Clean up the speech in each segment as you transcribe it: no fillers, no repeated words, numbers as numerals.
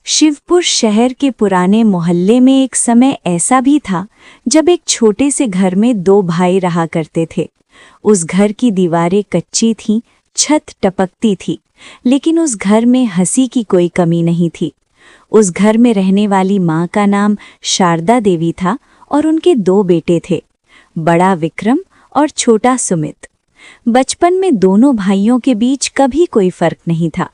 शिवपुर शहर के पुराने मोहल्ले में एक समय ऐसा भी था जब एक छोटे से घर में दो भाई रहा करते थे। उस घर की दीवारें कच्ची थीं, छत टपकती थी, लेकिन उस घर में हंसी की कोई कमी नहीं थी। उस घर में रहने वाली माँ का नाम शारदा देवी था और उनके दो बेटे थे, बड़ा विक्रम और छोटा सुमित। बचपन में दोनों भाइयों के बीच कभी कोई फर्क नहीं था।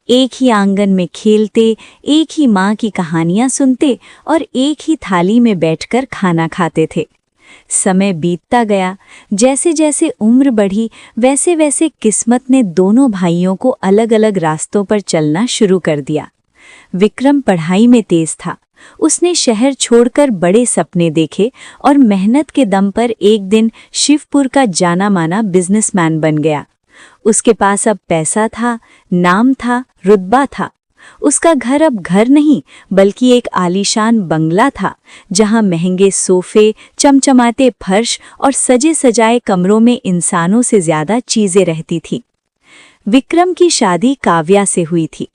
एक ही आंगन में खेलते, एक ही माँ की कहानियां सुनते और एक ही थाली में बैठकर खाना खाते थे। समय बीतता गया, जैसे जैसे उम्र बढ़ी वैसे वैसे किस्मत ने दोनों भाइयों को अलग अलग रास्तों पर चलना शुरू कर दिया। विक्रम पढ़ाई में तेज था। उसने शहर छोड़कर बड़े सपने देखे और मेहनत के दम पर एक दिन शिवपुर का जाना माना बिजनेसमैन बन गया। उसके पास अब पैसा था, नाम था, रुतबा था। उसका घर अब घर नहीं बल्कि एक आलीशान बंगला था, जहां महंगे सोफे, चमचमाते फर्श और सजे सजाए कमरों में इंसानों से ज्यादा चीजें रहती थीं। विक्रम की शादी काव्या से हुई थी।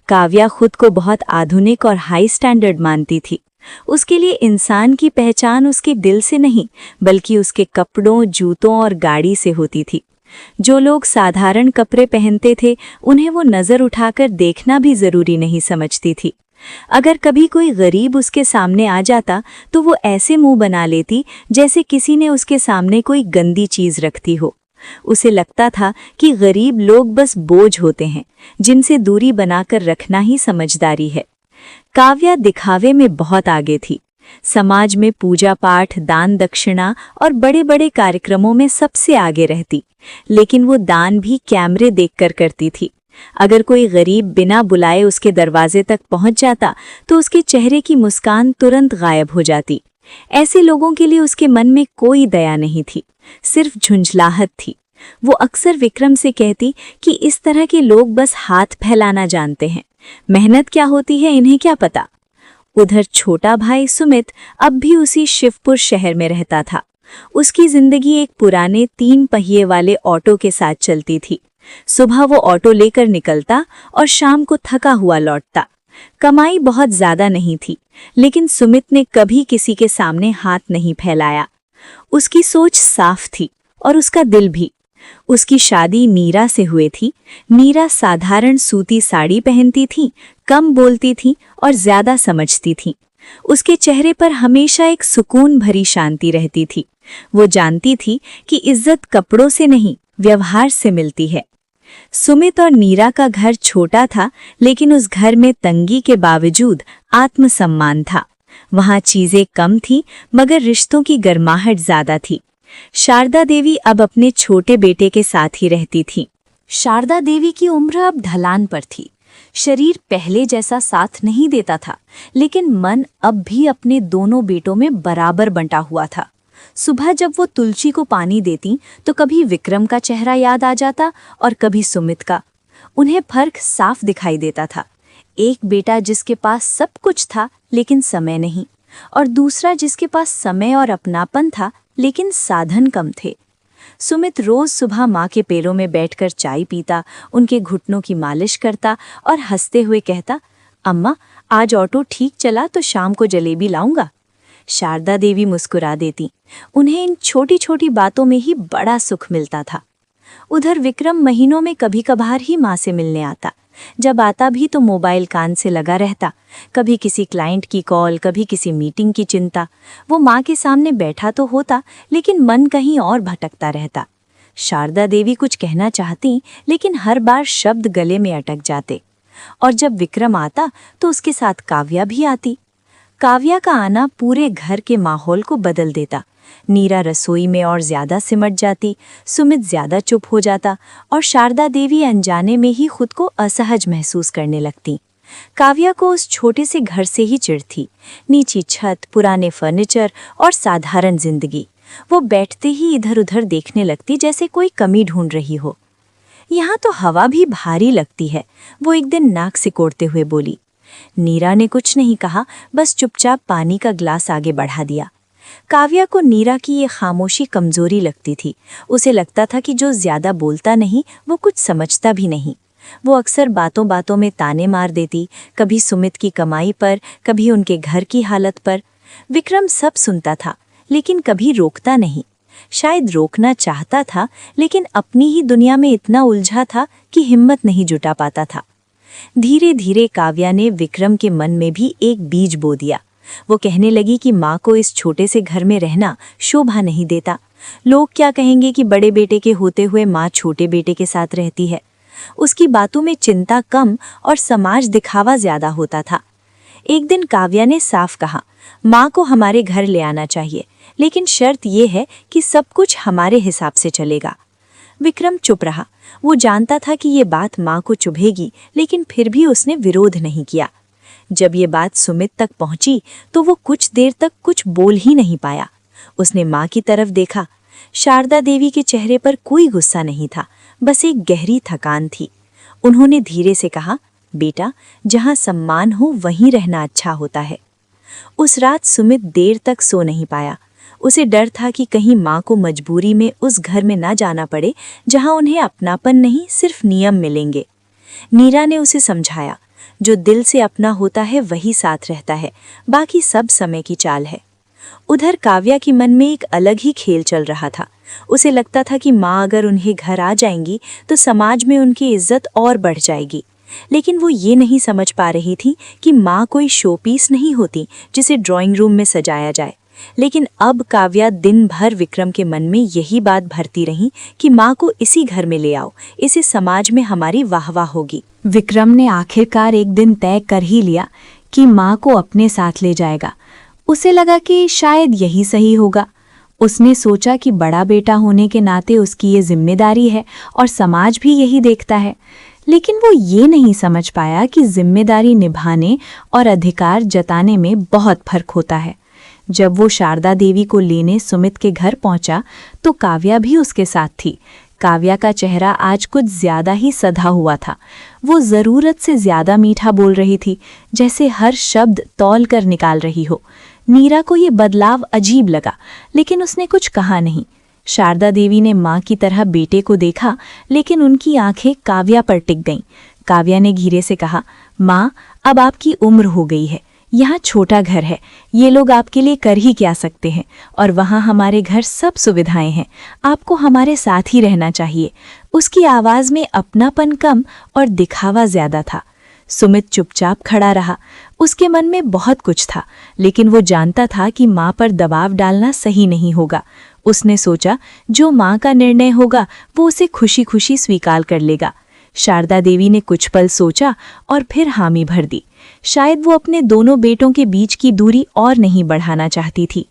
काव्या खुद को बहुत आधुनिक और हाई स्टैंडर्ड मानती थी। उसके लिए इंसान की पहचान उसके दिल से नहीं बल्कि उसके कपड़ों, जूतों और गाड़ी से होती थी। जो लोग साधारण कपड़े पहनते थे उन्हें वो नज़र उठाकर देखना भी जरूरी नहीं समझती थी। अगर कभी कोई गरीब उसके सामने आ जाता तो वो ऐसे मुंह बना लेती जैसे किसी ने उसके सामने कोई गंदी चीज रखती हो। उसे लगता था कि गरीब लोग बस बोझ होते हैं, जिनसे दूरी बनाकर रखना ही समझदारी है। काव्या दिखावे में बहुत आगे थी। समाज में पूजा पाठ, दान दक्षिणा और बड़े बड़े कार्यक्रमों में सबसे आगे रहती, लेकिन वो दान भी कैमरे देखकर करती थी। अगर कोई गरीब बिना बुलाए उसके दरवाजे तक पहुंच जाता तो उसके चेहरे की मुस्कान तुरंत गायब हो जाती। ऐसे लोगों के लिए उसके मन में कोई दया नहीं थी, सिर्फ झुंझलाहट थी। वो अक्सर विक्रम से कहती कि इस तरह के लोग बस हाथ फैलाना जानते हैं, मेहनत क्या होती है इन्हें क्या पता। उधर छोटा भाई सुमित अब भी उसी शिवपुर शहर में रहता था। उसकी जिंदगी एक पुराने 3 पहिए वाले ऑटो के साथ चलती थी। सुबह वो ऑटो लेकर निकलता और शाम को थका हुआ लौटता। कमाई बहुत ज्यादा नहीं थी, लेकिन सुमित ने कभी किसी के सामने हाथ नहीं फैलाया। उसकी सोच साफ थी और उसका दिल भी। उसकी शादी नीरा से हुई थी। नीरा साधारण सूती साड़ी पहनती थी, कम बोलती थी और ज्यादा समझती थी। उसके चेहरे पर हमेशा एक सुकून भरी शांति रहती थी। वो जानती थी कि इज्जत कपड़ों से नहीं, व्यवहार से मिलती है। सुमित और नीरा का घर छोटा था, लेकिन उस घर में तंगी के बावजूद आत्मसम्मान था। वहाँ चीजें कम थी मगर रिश्तों की गर्माहट ज्यादा थी। शारदा देवी अब अपने छोटे बेटे के साथ ही रहती थी। शारदा देवी की उम्र अब ढलान पर थी। शरीर पहले जैसा साथ नहीं देता था, लेकिन मन अब भी अपने दोनों बेटों में बराबर बंटा हुआ था। सुबह जब वो तुलसी को पानी देती तो कभी विक्रम का चेहरा याद आ जाता और कभी सुमित का। उन्हें फर्क साफ दिखाई देता था। एक बेटा जिसके पास सब कुछ था लेकिन समय नहीं, और दूसरा जिसके पास समय और अपनापन था लेकिन साधन कम थे। सुमित रोज सुबह माँ के पैरों में बैठकर चाय पीता, उनके घुटनों की मालिश करता और हंसते हुए कहता, अम्मा आज ऑटो ठीक चला तो शाम को जलेबी लाऊंगा। शारदा देवी मुस्कुरा देती। उन्हें इन छोटी छोटी बातों में ही बड़ा सुख मिलता था। उधर विक्रम महीनों में कभी कभार ही माँ से मिलने आता। जब आता भी तो मोबाइल कान से लगा रहता, कभी किसी क्लाइंट की कॉल, कभी किसी मीटिंग की चिंता। वो माँ के सामने बैठा तो होता लेकिन मन कहीं और भटकता रहता। शारदा देवी कुछ कहना चाहती लेकिन हर बार शब्द गले में अटक जाते। और जब विक्रम आता तो उसके साथ काव्या भी आती। काव्या का आना पूरे घर के माहौल को बदल देता। नीरा रसोई में और ज्यादा सिमट जाती, सुमित ज्यादा चुप हो जाता और शारदा देवी अनजाने में ही खुद को असहज महसूस करने लगती। काव्या को उस छोटे से घर से ही चिढ़ थी। नीची छत, पुराने फर्नीचर और साधारण जिंदगी। वो बैठते ही इधर उधर देखने लगती जैसे कोई कमी ढूंढ रही हो। यहाँ तो हवा भी भारी लगती है, वो एक दिन नाक सिकोड़ते हुए बोली। नीरा ने कुछ नहीं कहा, बस चुपचाप पानी का ग्लास आगे बढ़ा दिया। काव्या को नीरा की ये खामोशी कमजोरी लगती थी। उसे लगता था कि जो ज्यादा बोलता नहीं वो कुछ समझता भी नहीं। वो अक्सर बातों बातों में ताने मार देती, कभी सुमित की कमाई पर, कभी उनके घर की हालत पर। विक्रम सब सुनता था, लेकिन कभी रोकता नहीं। शायद रोकना चाहता था, लेकिन अपनी ही दुनिया में इतना उलझा था कि हिम्मत नहीं जुटा पाता था। धीरे धीरे काव्या ने विक्रम के मन में भी एक बीज बो दिया। वो कहने लगी कि माँ को इस छोटे से घर में रहना शोभा नहीं देता। लोग क्या कहेंगे कि बड़े बेटे के होते हुए माँ छोटे बेटे के साथ रहती है। उसकी बातों में चिंता कम और समाज दिखावा ज्यादा होता था। एक दिन काव्या ने साफ कहा, माँ को हमारे घर ले आना चाहिए, लेकिन शर्त ये है कि सब कुछ हमारे हिसाब से चलेगा। विक्रम चुप रहा। वो जानता था कि ये बात माँ को चुभेगी, लेकिन फिर भी उसने विरोध नहीं किया। जब ये बात सुमित तक पहुंची तो वो कुछ देर तक कुछ बोल ही नहीं पाया। उसने माँ की तरफ देखा। शारदा देवी के चेहरे पर कोई गुस्सा नहीं था, बस एक गहरी थकान थी। उन्होंने धीरे से कहा, बेटा, जहाँ सम्मान हो वहीं रहना अच्छा होता है। उस रात सुमित देर तक सो नहीं पाया। उसे डर था कि कहीं माँ को मजबूरी में उस घर में ना जाना पड़े जहाँ उन्हें अपनापन नहीं, सिर्फ नियम मिलेंगे। नीरा ने उसे समझाया, जो दिल से अपना होता है वही साथ रहता है, बाकी सब समय की चाल है। उधर काव्या की मन में एक अलग ही खेल चल रहा था। उसे लगता था कि माँ अगर उन्हें घर आ जाएंगी तो समाज में उनकी इज्जत और बढ़ जाएगी। लेकिन वो ये नहीं समझ पा रही थी कि माँ कोई शोपीस नहीं होती जिसे ड्राइंग रूम में सजाया जाए। लेकिन अब काव्या दिन भर विक्रम के मन में यही बात भरती रही कि माँ को इसी घर में ले आओ, इसे समाज में हमारी वाहवाह होगी। विक्रम ने आखिरकार एक दिन तय कर ही लिया कि माँ को अपने साथ ले जाएगा। उसे लगा कि शायद यही सही होगा। उसने सोचा कि बड़ा बेटा होने के नाते उसकी ये जिम्मेदारी है और समाज भी यही देखता है। लेकिन वो ये नहीं समझ पाया कि जिम्मेदारी निभाने और अधिकार जताने में बहुत फर्क होता है। जब वो शारदा देवी को लेने सुमित के घर पहुंचा तो काव्या भी उसके साथ थी। काव्या का चेहरा आज कुछ ज्यादा ही सधा हुआ था। वो जरूरत से ज्यादा मीठा बोल रही थी, जैसे हर शब्द तौल कर निकाल रही हो। नीरा को ये बदलाव अजीब लगा, लेकिन उसने कुछ कहा नहीं। शारदा देवी ने माँ की तरह बेटे को देखा, लेकिन उनकी आंखें काव्या पर टिक गईं। काव्या ने धीरे से कहा, माँ, अब आपकी उम्र हो गई है। यहाँ छोटा घर है, ये लोग आपके लिए कर ही क्या सकते हैं, और वहाँ हमारे घर सब सुविधाएं हैं। आपको हमारे साथ ही रहना चाहिए। उसकी आवाज़ में अपनापन कम और दिखावा ज्यादा था। सुमित चुपचाप खड़ा रहा। उसके मन में बहुत कुछ था, लेकिन वो जानता था कि माँ पर दबाव डालना सही नहीं होगा। उसने सोचा, जो माँ का निर्णय होगा वो उसे खुशी खुशी स्वीकार कर लेगा। शारदा देवी ने कुछ पल सोचा और फिर हामी भर दी। शायद वो अपने दोनों बेटों के बीच की दूरी और नहीं बढ़ाना चाहती थी।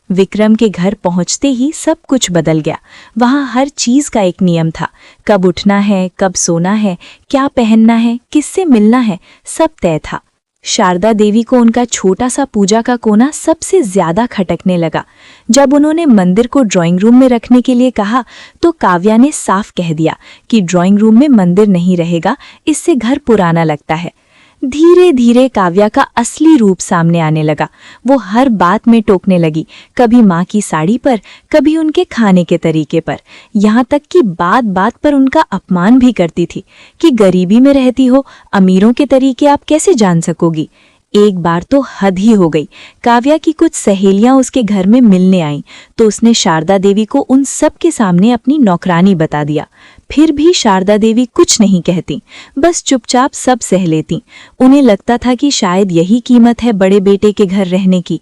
विक्रम के घर पहुंचते ही सब कुछ बदल गया। वहां हर चीज का एक नियम था। कब उठना है, कब सोना है, क्या पहनना है, किससे मिलना है, सब तय था। शारदा देवी को उनका छोटा सा पूजा का कोना सबसे ज्यादा खटकने लगा। जब उन्होंने मंदिर को ड्राइंग रूम में रखने के लिए कहा तो काव्या ने साफ कह दिया कि ड्राइंग रूम में मंदिर नहीं रहेगा, इससे घर पुराना लगता है। धीरे धीरे काव्या का असली रूप सामने आने लगा। वो हर बात में टोकने लगी, कभी माँ की साड़ी पर, कभी उनके खाने के तरीके पर, यहाँ तक कि बात बात पर उनका अपमान भी करती थी कि गरीबी में रहती हो, अमीरों के तरीके आप कैसे जान सकोगी। एक बार तो हद ही हो गई। काव्या की कुछ सहेलियां उसके घर में मिलने आईं तो उसने शारदा देवी को उन सब के सामने अपनी नौकरानी बता दिया। फिर भी शारदा देवी कुछ नहीं कहती, बस चुपचाप सब सह लेती। उन्हें लगता था कि शायद यही कीमत है बड़े बेटे के घर रहने की।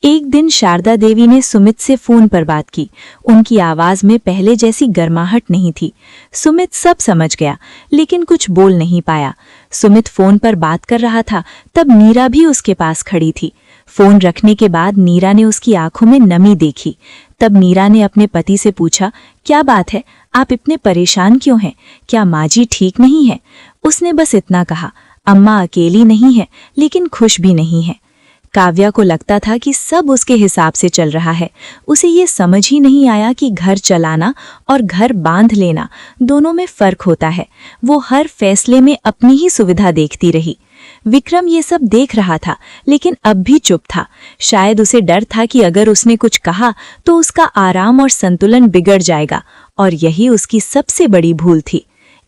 एक दिन शारदा देवी ने सुमित से फोन पर बात की। उनकी आवाज में पहले जैसी गर्माहट नहीं थी। सुमित सब समझ गया, लेकिन कुछ बोल नहीं पाया। सुमित फोन पर बात कर रहा था, तब नीरा भी उसके पास खड़ी थी। फोन रखने के बाद नीरा ने उसकी आंखों में नमी देखी। तब नीरा ने अपने पति से पूछा, क्या बात है, आप इतने परेशान क्यों हैं? क्या माँ जी ठीक नहीं है? उसने बस इतना कहा, अम्मा अकेली नहीं है, लेकिन खुश भी नहीं है। काव्या को लगता था कि सब उसके हिसाब से चल रहा है। उसे ये समझ ही नहीं आया कि घर चलाना और घर बांध लेना दोनों में फर्क होता है। वो हर फैसले में अपनी ही सुविधा देखती रही। विक्रम ये सब देख रहा था, लेकिन अब भी चुप था। शायद उसे डर था कि अगर उसने कुछ कहा तो उसका आराम और संतुलन बिगड़ जाएगा, और यही उसकी सबसे बड़ी भूल थी।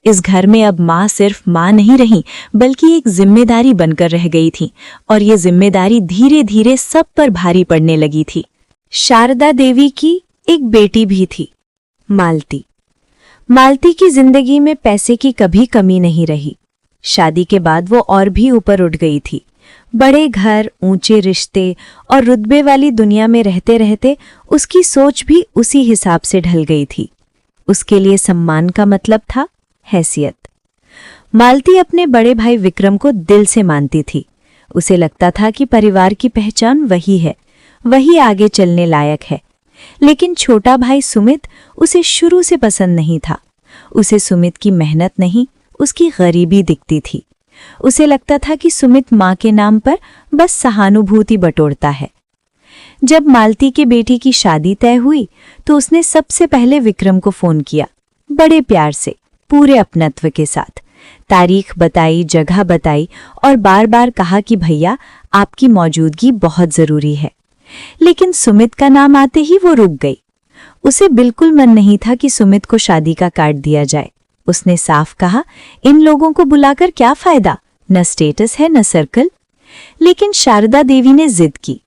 इस घर में अब माँ सिर्फ माँ नहीं रही, बल्कि एक जिम्मेदारी बनकर रह गई थी, और ये जिम्मेदारी धीरे धीरे सब पर भारी पड़ने लगी थी। शारदा देवी की एक बेटी भी थी, मालती। मालती की जिंदगी में पैसे की कभी कमी नहीं रही। शादी के बाद वो और भी ऊपर उठ गई थी। बड़े घर, ऊंचे रिश्ते और रुतबे वाली दुनिया में रहते रहते उसकी सोच भी उसी हिसाब से ढल गई थी। उसके लिए सम्मान का मतलब था हैसियत। मालती अपने बड़े भाई विक्रम को दिल से मानती थी। उसे लगता था कि परिवार की पहचान वही है, वही आगे चलने लायक है। लेकिन छोटा भाई सुमित उसे शुरू से पसंद नहीं था। उसे सुमित की मेहनत नहीं, उसकी गरीबी दिखती थी। उसे लगता था कि सुमित माँ के नाम पर बस सहानुभूति बटोरता है। जब मालती के बेटी की शादी तय हुई तो उसने सबसे पहले विक्रम को फोन किया, बड़े प्यार से, पूरे अपनत्व के साथ। तारीख बताई, जगह बताई और बार बार कहा कि भैया आपकी मौजूदगी बहुत जरूरी है। लेकिन सुमित का नाम आते ही वो रुक गई। उसे बिल्कुल मन नहीं था कि सुमित को शादी का कार्ड दिया जाए। उसने साफ कहा, इन लोगों को बुलाकर क्या फायदा, न स्टेटस है न सर्कल। लेकिन शारदा देवी ने जिद की।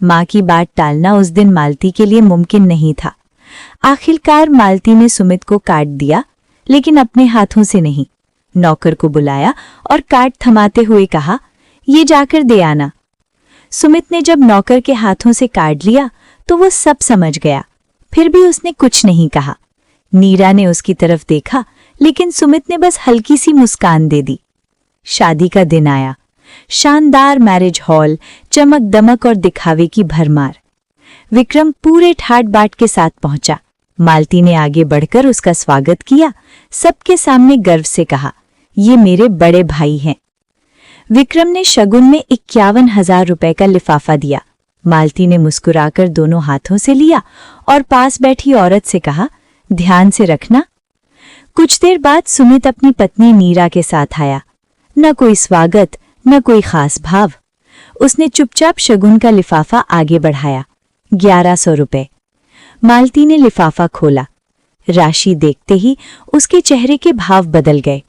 माँ की बात टालना उस दिन मालती के लिए मुमकिन नहीं था। आखिरकार मालती ने सुमित को कार्ड दिया, लेकिन अपने हाथों से नहीं। नौकर को बुलाया और कार्ड थमाते हुए कहा, ये जाकर दे आना। सुमित ने जब नौकर के हाथों से कार्ड लिया तो वो सब समझ गया। फिर भी उसने कुछ नहीं कहा। नीरा ने उसकी तरफ देखा, लेकिन सुमित ने बस हल्की सी मुस्कान दे दी। शादी का दिन आया। शानदार मैरिज हॉल, चमक दमक और दिखावे की भरमार। विक्रम पूरे ठाट बाट के साथ पहुंचा। मालती ने आगे बढ़कर उसका स्वागत किया। सबके सामने गर्व से कहा, ये मेरे बड़े भाई हैं। विक्रम ने शगुन में 51,000 रुपए का लिफाफा दिया। मालती ने मुस्कुराकर दोनों हाथों से लिया और पास बैठी औरत से कहा, ध्यान से रखना। कुछ देर बाद सुमित अपनी पत्नी नीरा के साथ आया। न कोई स्वागत, न कोई खास भाव। उसने चुपचाप शगुन का लिफाफा आगे बढ़ाया। 1100 रुपए। मालती ने लिफाफा खोला। राशि देखते ही उसके चेहरे के भाव बदल गए।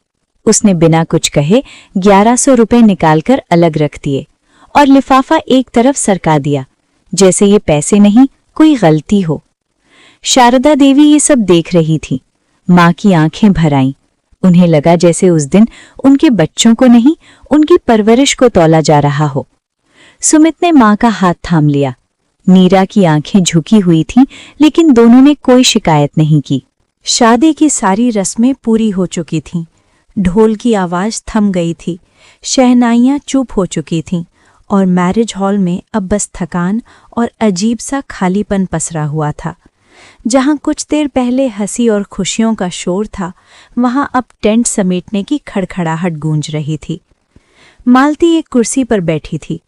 उसने बिना कुछ कहे 1100 रुपए निकालकर अलग रख दिए और लिफाफा एक तरफ सरका दिया, जैसे ये पैसे नहीं कोई गलती हो। शारदा देवी ये सब देख रही थी। माँ की आंखें भर आईं। उन्हें लगा जैसे उस दिन उनके बच्चों को नहीं, उनकी परवरिश को तौला जा रहा हो। सुमित ने माँ का हाथ थाम लिया। नीरा की आंखें झुकी हुई थीं, लेकिन दोनों ने कोई शिकायत नहीं की। शादी की सारी रस्में पूरी हो चुकी थीं। ढोल की आवाज थम गई थी, शहनाइयाँ चुप हो चुकी थीं और मैरिज हॉल में अब बस थकान और अजीब सा खालीपन पसरा हुआ था। जहाँ कुछ देर पहले हंसी और खुशियों का शोर था, वहाँ अब टेंट समेटने की खड़खड़ाहट गूंज रही थी। मालती एक कुर्सी पर बैठी थी।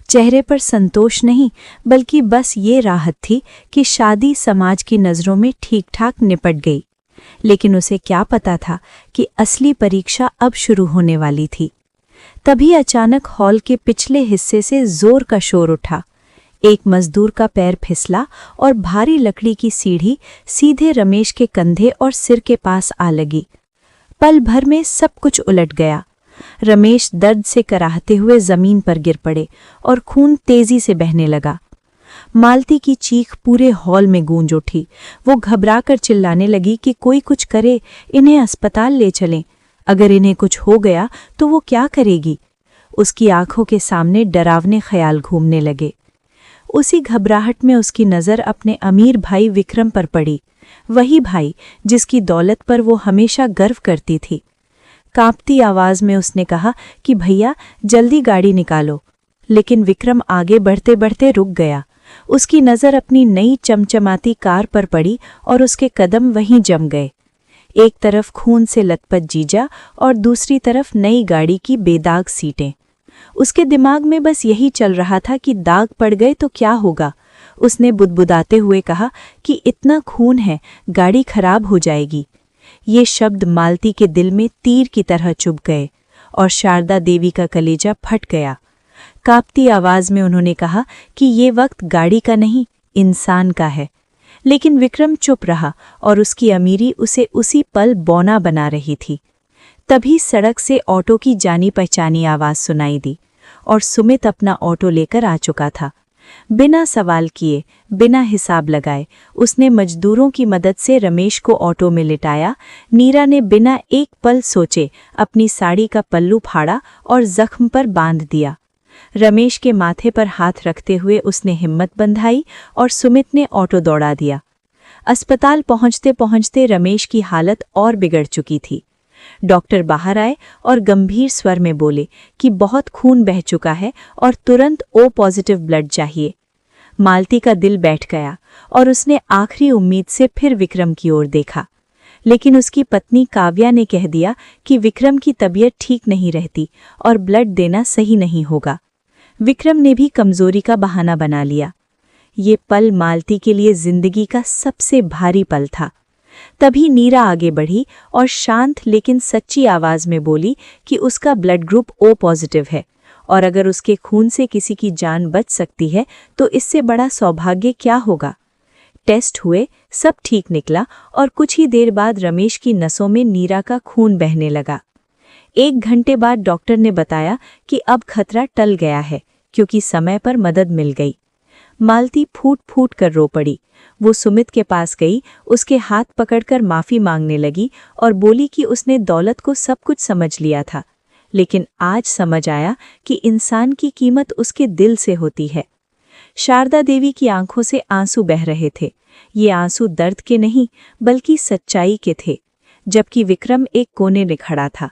चेहरे पर संतोष नहीं, बल्कि बस ये राहत थी कि शादी समाज की नज़रों में ठीक ठाक निपट गई। लेकिन उसे क्या पता था कि असली परीक्षा अब शुरू होने वाली थी। तभी अचानक हॉल के पिछले हिस्से से जोर का शोर उठा। एक मजदूर का पैर फिसला और भारी लकड़ी की सीढ़ी सीधे रमेश के कंधे और सिर के पास आ लगी। पल भर में सब कुछ उलट गया। रमेश दर्द से कराहते हुए जमीन पर गिर पड़े और खून तेजी से बहने लगा। मालती की चीख पूरे हॉल में गूंज उठी। वो घबराकर चिल्लाने लगी कि कोई कुछ करे, इन्हें अस्पताल ले चलें। अगर इन्हें कुछ हो गया तो वो क्या करेगी? उसकी आंखों के सामने डरावने ख्याल घूमने लगे। उसी घबराहट में उसकी नज़र अपने अमीर भाई विक्रम पर पड़ी, वही भाई जिसकी दौलत पर वो हमेशा गर्व करती थी। कांपती आवाज में उसने कहा कि भैया जल्दी गाड़ी निकालो। लेकिन विक्रम आगे बढ़ते बढ़ते रुक गया। उसकी नज़र अपनी नई चमचमाती कार पर पड़ी और उसके कदम वहीं जम गए। एक तरफ खून से लथपथ जीजा और दूसरी तरफ नई गाड़ी की बेदाग सीटें। उसके दिमाग में बस यही चल रहा था कि दाग पड़ गए तो क्या होगा। उसने बुदबुदाते हुए कहा कि इतना खून है, गाड़ी खराब हो जाएगी। ये शब्द मालती के दिल में तीर की तरह चुभ गए और शारदा देवी का कलेजा फट गया। कांपती आवाज में उन्होंने कहा कि ये वक्त गाड़ी का नहीं, इंसान का है। लेकिन विक्रम चुप रहा और उसकी अमीरी उसे उसी पल बौना बना रही थी। तभी सड़क से ऑटो की जानी पहचानी आवाज सुनाई दी और सुमित अपना ऑटो लेकर आ चुका था। बिना सवाल किए, बिना हिसाब लगाए उसने मजदूरों की मदद से रमेश को ऑटो में लिटाया। नीरा ने बिना एक पल सोचे अपनी साड़ी का पल्लू फाड़ा और जख्म पर बांध दिया। रमेश के माथे पर हाथ रखते हुए उसने हिम्मत बंधाई और सुमित ने ऑटो दौड़ा दिया। अस्पताल पहुंचते पहुंचते रमेश की हालत और बिगड़ चुकी थी। डॉक्टर बाहर आए और गंभीर स्वर में बोले कि बहुत खून बह चुका है और तुरंत O पॉजिटिव ब्लड चाहिए। मालती का दिल बैठ गया और उसने आखिरी उम्मीद से फिर विक्रम की ओर देखा, लेकिन उसकी पत्नी काव्या ने कह दिया कि विक्रम की तबीयत ठीक नहीं रहती और ब्लड देना सही नहीं होगा। विक्रम ने भी कमजोरी का बहाना बना लिया। ये पल मालती के लिए जिंदगी का सबसे भारी पल था। तभी नीरा आगे बढ़ी और शांत लेकिन सच्ची आवाज में बोली कि उसका ब्लड ग्रुप O पॉजिटिव है और अगर उसके खून से किसी की जान बच सकती है तो इससे बड़ा सौभाग्य क्या होगा। टेस्ट हुए, सब ठीक निकला और कुछ ही देर बाद रमेश की नसों में नीरा का खून बहने लगा। 1 घंटे बाद डॉक्टर ने बताया कि अब खतरा टल गया है क्योंकि समय पर मदद मिल गई। मालती फूट फूट कर रो पड़ी। वो सुमित के पास गई, उसके हाथ पकड़कर माफी मांगने लगी और बोली कि उसने दौलत को सब कुछ समझ लिया था, लेकिन आज समझ आया कि इंसान की कीमत उसके दिल से होती है। शारदा देवी की आंखों से आंसू बह रहे थे। ये आंसू दर्द के नहीं बल्कि सच्चाई के थे। जबकि विक्रम एक कोने में खड़ा था।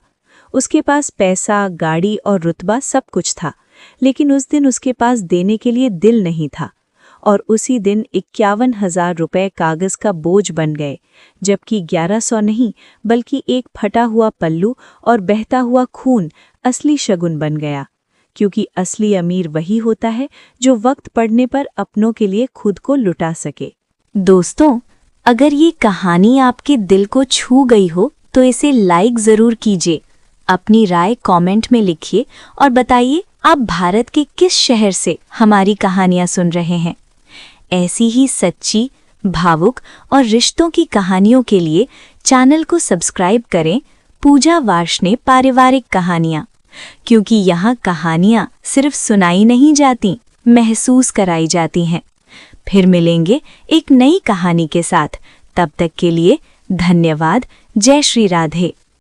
उसके पास पैसा, गाड़ी और रुतबा सब कुछ था, लेकिन उस दिन उसके पास देने के लिए दिल नहीं था। और उसी दिन 51,000 रुपए कागज का बोझ बन गए, जबकि 1100 नहीं बल्कि एक फटा हुआ पल्लू और बहता हुआ खून असली शगुन बन गया। क्योंकि असली अमीर वही होता है जो वक्त पड़ने पर अपनों के लिए खुद को लुटा सके। दोस्तों, अगर ये कहानी आपके दिल को छू गई हो तो इसे लाइक ज़रूर कीजिए। अपनी राय कमेंट में लिखिए और बताइए आप भारत के किस शहर से हमारी कहानियां सुन रहे हैं। ऐसी ही सच्ची, भावुक और रिश्तों की कहानियों के लिए चैनल को सब्सक्राइब करें। पूजा वार्ष्णेय पारिवारिक कहानियां, क्योंकि यहाँ कहानियां सिर्फ सुनाई नहीं जाती, महसूस कराई जाती हैं। फिर मिलेंगे एक नई कहानी के साथ। तब तक के लिए धन्यवाद। जय श्री राधे।